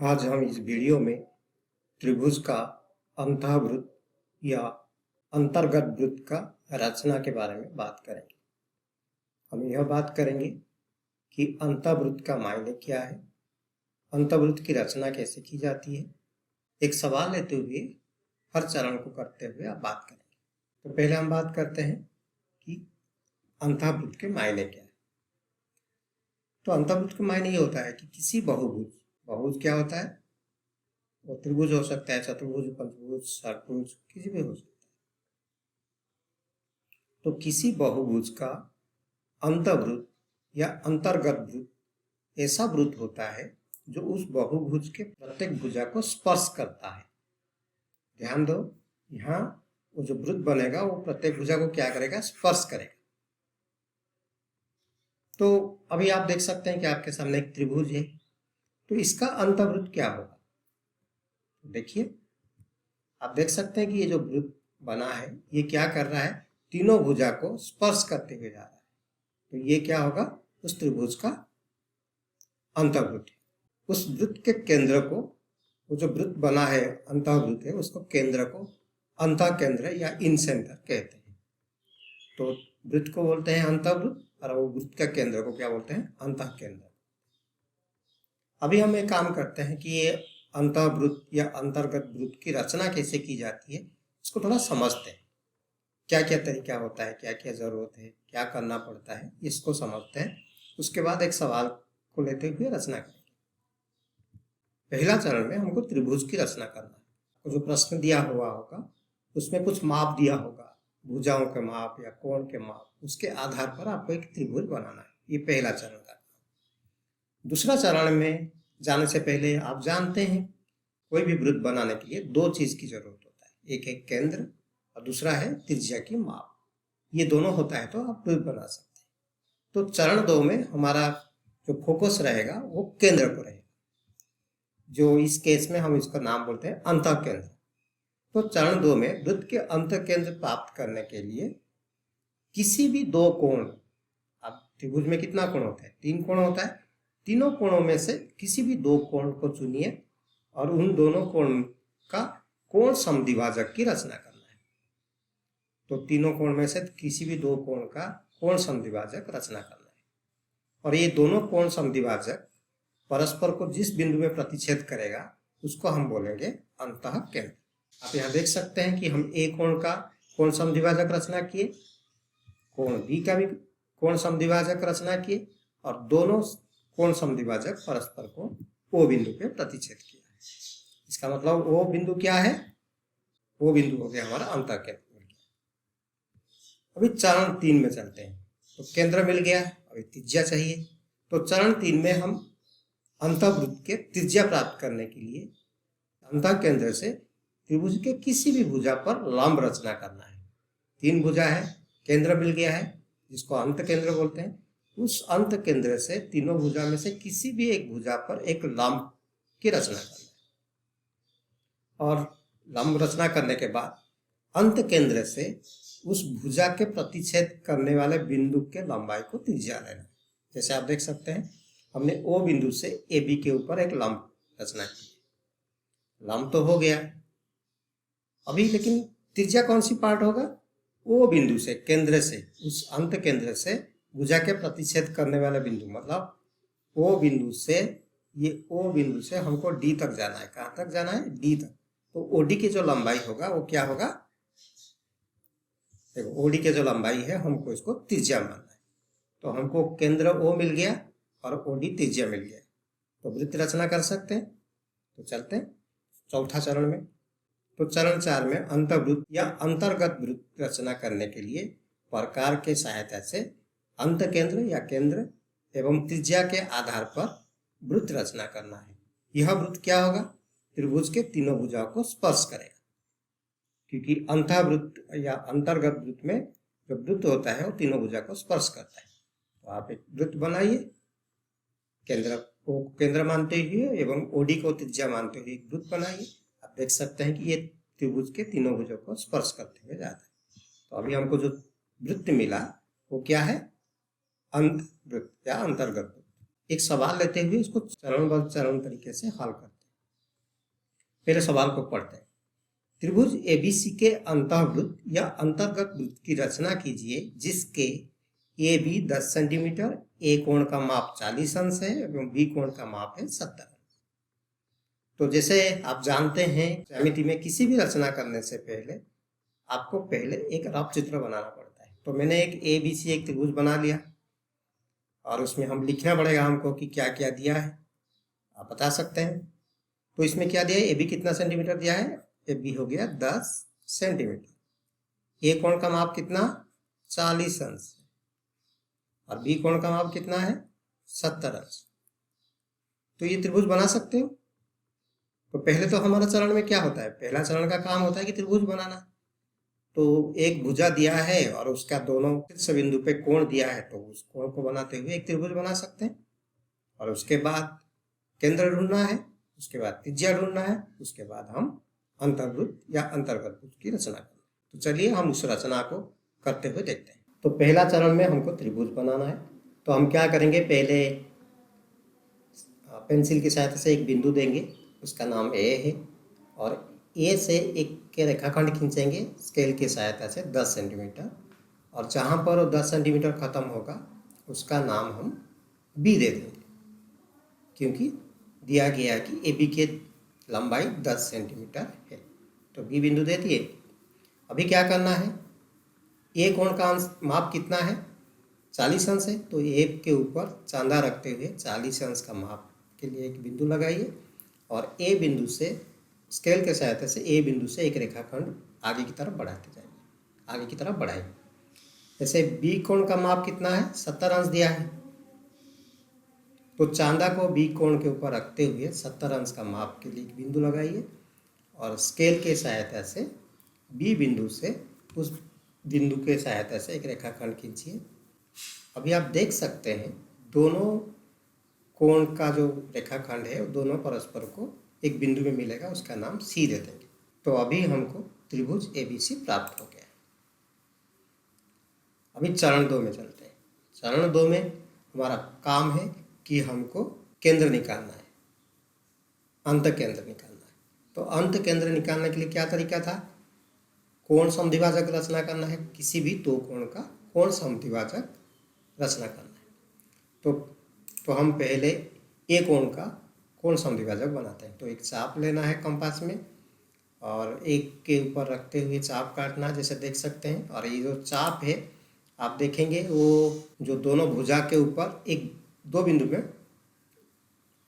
आज हम इस वीडियो में त्रिभुज का अंतःवृत्त या अंतर्गत वृत्त का रचना के बारे में बात करेंगे। हम यह बात करेंगे कि अंतःवृत्त का मायने क्या है, अंतःवृत्त की रचना कैसे की जाती है। एक सवाल लेते हुए हर चरण को करते हुए आप बात करेंगे। तो पहले हम बात करते हैं कि अंतःवृत्त के मायने क्या है। तो अंतःवृत्त का मायने ये होता है कि किसी बहुभुज क्या होता है, वो त्रिभुज हो सकता है, चतुर्भुज, पंचभुज, षट्भुज, किसी भी हो सकता है। तो किसी बहुभुज का अंतःवृत्त या अंतर्गत वृत्त ऐसा वृत्त होता है जो उस बहुभुज के प्रत्येक भुजा को स्पर्श करता है। ध्यान दो, यहाँ वो जो वृत्त बनेगा वो प्रत्येक भुजा को क्या करेगा, स्पर्श करेगा। तो अभी आप देख सकते हैं कि आपके सामने एक त्रिभुज है, तो इसका अंतःवृत्त क्या होगा। देखिए, आप देख सकते हैं कि ये जो वृत्त बना है ये क्या कर रहा है, तीनों भुजा को स्पर्श करते हुए जा रहा है। तो ये क्या होगा, उस त्रिभुज का अंतःवृत्त। उस वृत्त के केंद्र को, वो जो वृत्त बना है अंतःवृत्त है, उसको केंद्र को अंतःकेंद्र या इन सेंटर कहते हैं। तो वृत्त को बोलते हैं अंतःवृत्त और वो वृत्त के केंद्र को क्या बोलते हैं, अंतःकेंद्र। अभी हम एक काम करते हैं कि ये अंतःवृत्त या अंतर्गत वृत्त की रचना कैसे की जाती है इसको थोड़ा समझते हैं। क्या क्या तरीका होता है, क्या क्या जरूरत है, क्या करना पड़ता है, इसको समझते हैं। उसके बाद एक सवाल को लेते हुए रचना करेंगे। पहला चरण में हमको त्रिभुज की रचना करना है। जो प्रश्न दिया हुआ होगा उसमें कुछ माप दिया होगा, भुजाओं के माप या कोण के माप, उसके आधार पर आपको एक त्रिभुज बनाना है। ये पहला चरण का। दूसरा चरण में जाने से पहले आप जानते हैं कोई भी वृत्त बनाने के लिए दो चीज की जरूरत होता है, एक है केंद्र और दूसरा है त्रिज्या की माप। ये दोनों होता है तो आप वृत्त बना सकते हैं। तो चरण 2 में हमारा जो फोकस रहेगा वो केंद्र को रहेगा, जो इस केस में हम इसका नाम बोलते हैं अंतःकेंद्र। तो चरण 2 में वृत्त के अंतःकेंद्र प्राप्त करने के लिए किसी भी दो कोण, अब त्रिभुज में कितना कोण होता है, 3 कोण होता है, तीनों कोणों में से किसी भी दो कोण को चुनिए और उन दोनों कोण का कोण समद्विभाजक की रचना करना है। तो तीनों कोण में से किसी भी दो कोण का कोण समद्विभाजक रचना करना है और ये दोनों कोण समद्विभाजक परस्पर को जिस बिंदु में प्रतिच्छेद करेगा उसको हम बोलेंगे अंतःकेंद्र। आप यहाँ देख सकते हैं कि हम ए कोण का कोण समद्विभाजक रचना किए, कोण बी का भी कोण समद्विभाजक रचना किए और दोनों कोण समद्विभाजक परस्पर को ओ बिंदु पे प्रतिच्छेद किया। इसका मतलब ओ बिंदु क्या है, वो बिंदु हो गया हमारा अंतःकेंद्र। अभी चरण 3 में चलते हैं। तो केंद्र मिल गया, अभी त्रिज्या चाहिए। तो चरण 3 में हम अंतःवृत्त के त्रिज्या प्राप्त करने के लिए अंतःकेंद्र से त्रिभुज के किसी भी भुजा पर लंब रचना करना है। 3 भुजा है, केंद्र मिल गया है जिसको अंतकेंद्र बोलते हैं। उस अंतकेंद्र से तीनों भुजा में से किसी भी एक भुजा पर एक लंब की रचना करना है और लंब रचना करने के बाद अंतकेंद्र से उस भुजा के प्रतिच्छेद करने वाले बिंदु के लंबाई को त्रिज्या लेना। जैसे आप देख सकते हैं हमने ओ बिंदु से ए बी के ऊपर एक लंब रचना की, लंब तो हो गया अभी, लेकिन त्रिज्या कौन सी पार्ट होगा, ओ बिंदु से, केंद्र से, उस अंत केंद्र से भुजा के प्रतिच्छेद करने वाला बिंदु, मतलब ओ बिंदु से, ये ओ बिंदु से हमको डी तक जाना है। कहाँ तक जाना है, डी तक। तो ओडी की जो लंबाई होगा वो क्या होगा, देखो ओडी की जो लंबाई है हमको इसको त्रिज्या मानना है। तो हमको केंद्र ओ मिल गया और ओडी त्रिज्या मिल गया, तो वृत्त रचना कर सकते हैं। तो चलते हैं चौथा चरण में। तो चरण 4 में अंतर्वृत्त या अंतर्गत वृत्त रचना करने के लिए प्रकार के सहायता से अंतकेंद्र या केंद्र एवं त्रिज्या के आधार पर वृत्त रचना करना है। यह वृत्त क्या होगा, त्रिभुज के तीनों भुजाओं को स्पर्श करेगा, क्योंकि अंतःवृत्त या अंतर्गत वृत्त में जो वृत्त होता है वो तीनों भुजा को स्पर्श करता है। तो आप एक वृत्त बनाइए, केंद्र को केंद्र मानते हुए एवं ओडी को त्रिज्या मानते हुए एक वृत्त बनाइए। आप देख सकते हैं कि ये त्रिभुज के तीनों भुजों को स्पर्श करते हुए जाता है। तो अभी हमको जो वृत्त मिला वो क्या है, अंतवृत्त या अंतर्गत वृत्त। एक सवाल लेते हुए इसको चरणबद्ध चरण तरीके से हल करते हैं। पहले सवाल को पढ़ते हैं। त्रिभुज एबीसी के अंतःवृत्त या अंतर्गत वृत्त की रचना कीजिए जिसके ए बी 10 सेंटीमीटर, ए कोण का माप 40 अंश है एवं बी कोण का माप है 70 अंश। तो जैसे आप जानते हैं, ज्यामिति में किसी भी रचना करने से पहले आपको पहले एक रफ चित्र बनाना पड़ता है। तो मैंने एक ए बी सी एक त्रिभुज बना लिया और उसमें हम लिखना पड़ेगा हमको कि क्या क्या दिया है, आप बता सकते हैं। तो इसमें क्या दिया है, ए बी कितना सेंटीमीटर दिया है, ए बी हो गया 10 सेंटीमीटर, ए कोण का माप कितना 40 अंश और बी कोण का माप कितना है 70 अंश। तो ये त्रिभुज बना सकते हो। तो पहले तो हमारा चरण में क्या होता है, पहला चरण का काम होता है कि त्रिभुज बनाना। तो एक भुजा दिया है और उसका दोनों शीर्ष बिंदु पे कोण दिया है, तो उस कोण को बनाते हुए एक त्रिभुज बना सकते हैं। और उसके बाद केंद्र ढूंढना है, उसके बाद त्रिज्या ढूंढना है, उसके बाद हम अंतर्वृत्त या अंतर्गत वृत्त की रचना करें। तो चलिए हम उस रचना को करते हुए देखते हैं। तो पहला चरण में हमको त्रिभुज बनाना है। तो हम क्या करेंगे, पहले पेंसिल की सहायता से एक बिंदु देंगे, उसका नाम ए है, और ए से एक के रेखाखंड खींचेंगे स्केल की सहायता से 10 सेंटीमीटर, और जहाँ पर वो 10 सेंटीमीटर खत्म होगा उसका नाम हम बी दे देंगे, क्योंकि दिया गया कि ए बी की लंबाई 10 सेंटीमीटर है। तो बी बिंदु दे दिए। अभी क्या करना है, ए कोण का माप कितना है 40 अंश है, तो ए के ऊपर चांदा रखते हुए 40 अंश का माप के लिए एक बिंदु लगाइए और ए बिंदु से स्केल के सहायता से ए बिंदु से एक रेखाखंड आगे की तरफ बढ़ाते जाइए, आगे की तरफ बढ़ाइए। जैसे बी कोण का माप कितना है 70 अंश दिया है, तो चांदा को बी कोण के ऊपर रखते हुए 70 अंश का माप के लिए एक बिंदु लगाइए और स्केल के सहायता से बी बिंदु से उस बिंदु के सहायता से एक रेखाखंड खींचिए। अभी आप देख सकते हैं दोनों कोण का जो रेखाखंड है दोनों परस्पर को एक बिंदु में मिलेगा, उसका नाम सी दे देंगे। तो अभी हमको त्रिभुज एबीसी प्राप्त हो गया। अभी चरण 2 में चलते हैं। चरण 2 में हमारा काम है कि हमको केंद्र निकालना है, अंत केंद्र निकालना है। तो अंत केंद्र निकालने के लिए क्या तरीका था, कोण समद्विभाजक रचना करना है, किसी भी दो कोण का कोण समद्विभाजक रचना करना है। तो हम पहले ए कोण का कोण समद्विभाजक बनाते हैं। तो एक चाप लेना है कंपास में और एक के ऊपर रखते हुए चाप काटना, जैसे देख सकते हैं। और ये जो चाप है आप देखेंगे वो जो दोनों भुजा के ऊपर एक दो बिंदु में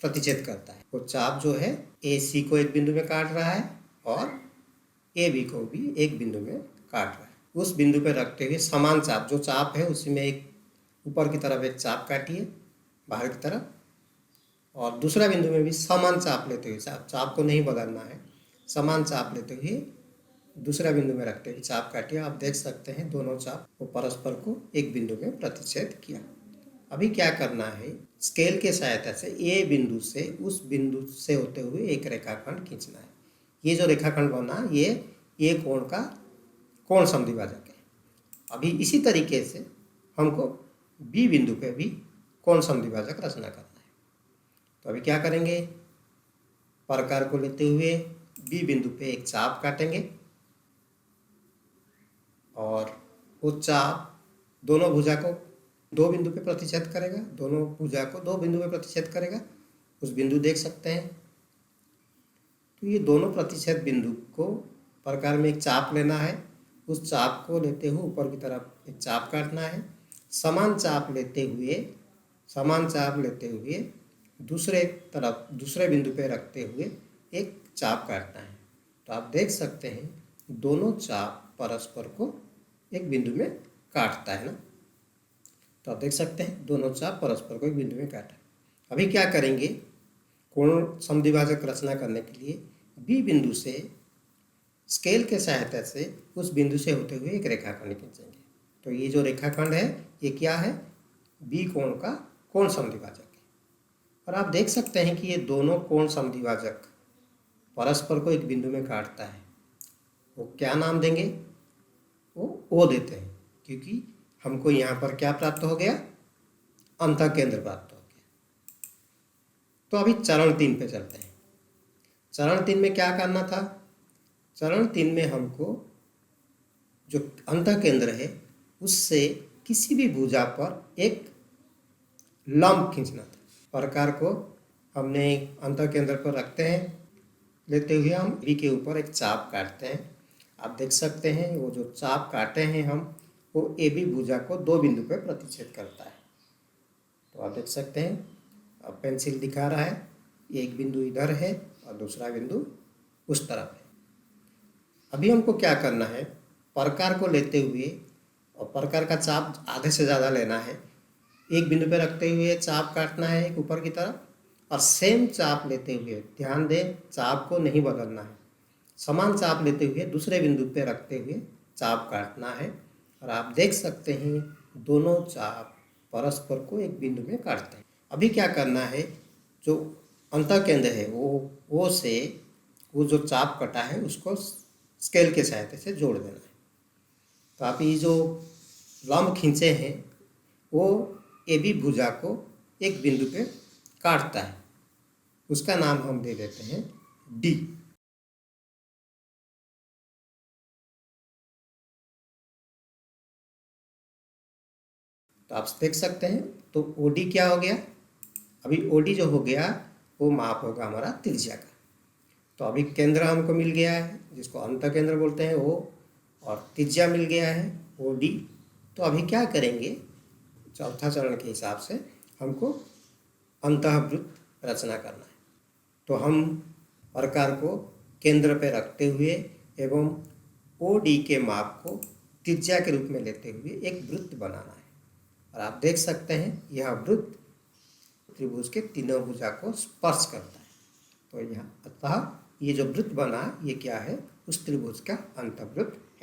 प्रतिच्छेद करता है। वो चाप जो है ए सी को एक बिंदु में काट रहा है और ए बी को भी एक बिंदु में काट रहा है। उस बिंदु पर रखते हुए समान चाप, जो चाप है उसी में एक ऊपर की तरफ एक चाप काटिए बाहर की तरफ, और दूसरा बिंदु में भी समान चाप लेते हुए, चाप को नहीं बदलना है, समान चाप लेते हुए दूसरा बिंदु में रखते हुए चाप काटिए। आप देख सकते हैं दोनों चाप को परस्पर को एक बिंदु में प्रतिच्छेद किया। अभी क्या करना है, स्केल के सहायता से ए बिंदु से उस बिंदु से होते हुए एक रेखाखंड खींचना है। ये जो रेखाखंड बना ये ए कोण का कोण समद्विभाजक है। अभी इसी तरीके से हमको बी बिंदु पे भी कोण समद्विभाजक रचना करना है। तो अभी क्या करेंगे, प्रकार को लेते हुए बी बिंदु पे एक चाप काटेंगे और वो चाप दोनों भुजा को दो बिंदु पे प्रतिच्छेद करेगा, दोनों भुजा को दो बिंदु पे प्रतिच्छेद करेगा। उस बिंदु देख सकते हैं। तो ये दोनों प्रतिच्छेद बिंदु को प्रकार में एक चाप लेना है, उस चाप को लेते हुए ऊपर की तरफ एक चाप काटना है, समान चाप लेते हुए दूसरे तरफ दूसरे बिंदु पे रखते हुए एक चाप काटना है। तो आप देख सकते हैं दोनों चाप परस्पर को एक बिंदु में काटता है ना। तो आप देख सकते हैं दोनों चाप परस्पर को एक बिंदु में काटा। अभी क्या करेंगे, कोण समद्विभाजक रचना करने के लिए बी बिंदु से स्केल के सहायता से उस बिंदु से होते हुए एक रेखाखंड खींचेंगे। तो ये जो रेखाखंड है ये क्या है, बी कोण का कोण समद्विभाजक है। और आप देख सकते हैं कि ये दोनों कोण समद्विभाजक परस्पर को एक बिंदु में काटता है। वो क्या नाम देंगे, वो ओ देते हैं, क्योंकि हमको यहाँ पर क्या प्राप्त हो गया, अंतः केंद्र प्राप्त हो गया। तो अभी चरण 3 पे चलते हैं। चरण 3 में क्या करना था? चरण 3 में हमको जो अंतः केंद्र है उससे किसी भी भुजा पर एक लंब खींचना था। प्रकार को हमने अंतः केंद्र पर रखते हैं, लेते हुए हम बी के ऊपर एक चाप काटते हैं। आप देख सकते हैं वो जो चाप काटे हैं हम, वो ए बी भुजा को 2 बिंदु पर प्रतिच्छेद करता है। तो आप देख सकते हैं, अब पेंसिल दिखा रहा है, एक बिंदु इधर है और दूसरा बिंदु उस तरफ है। अभी हमको क्या करना है, प्रकार को लेते हुए और प्रकार का चाप आधे से ज़्यादा लेना है, एक बिंदु पे रखते हुए चाप काटना है एक ऊपर की तरफ, और सेम चाप लेते हुए, ध्यान दें चाप को नहीं बदलना है, समान चाप लेते हुए दूसरे बिंदु पे रखते हुए चाप काटना है। और आप देख सकते हैं दोनों चाप परस्पर को एक बिंदु में काटते हैं। अभी क्या करना है, जो अंतः केंद्र है वो से वो जो चाप कटा है उसको स्केल के सहायता से जोड़ देना है। तो आप ये जो लंब खींचे हैं वो ए बी भुजा को एक बिंदु पे काटता है, उसका नाम हम दे देते हैं डी। तो आप देख सकते हैं, तो ओडी क्या हो गया, अभी ओडी जो हो गया वो माप होगा हमारा त्रिज्या का। तो अभी केंद्र हमको मिल गया है जिसको अंतः केंद्र बोलते हैं वो, और त्रिज्या मिल गया है ओडी। तो अभी क्या करेंगे, चौथा चरण के हिसाब से हमको अंतःवृत्त रचना करना है। तो हम प्रकार को केंद्र पे रखते हुए एवं ओ डी के माप को त्रिज्या के रूप में लेते हुए एक वृत्त बनाना है। और आप देख सकते हैं यह वृत्त त्रिभुज के तीनों भुजा को स्पर्श करता है। तो यहाँ अतः ये जो वृत्त बना ये क्या है, उस त्रिभुज का अंतःवृत्त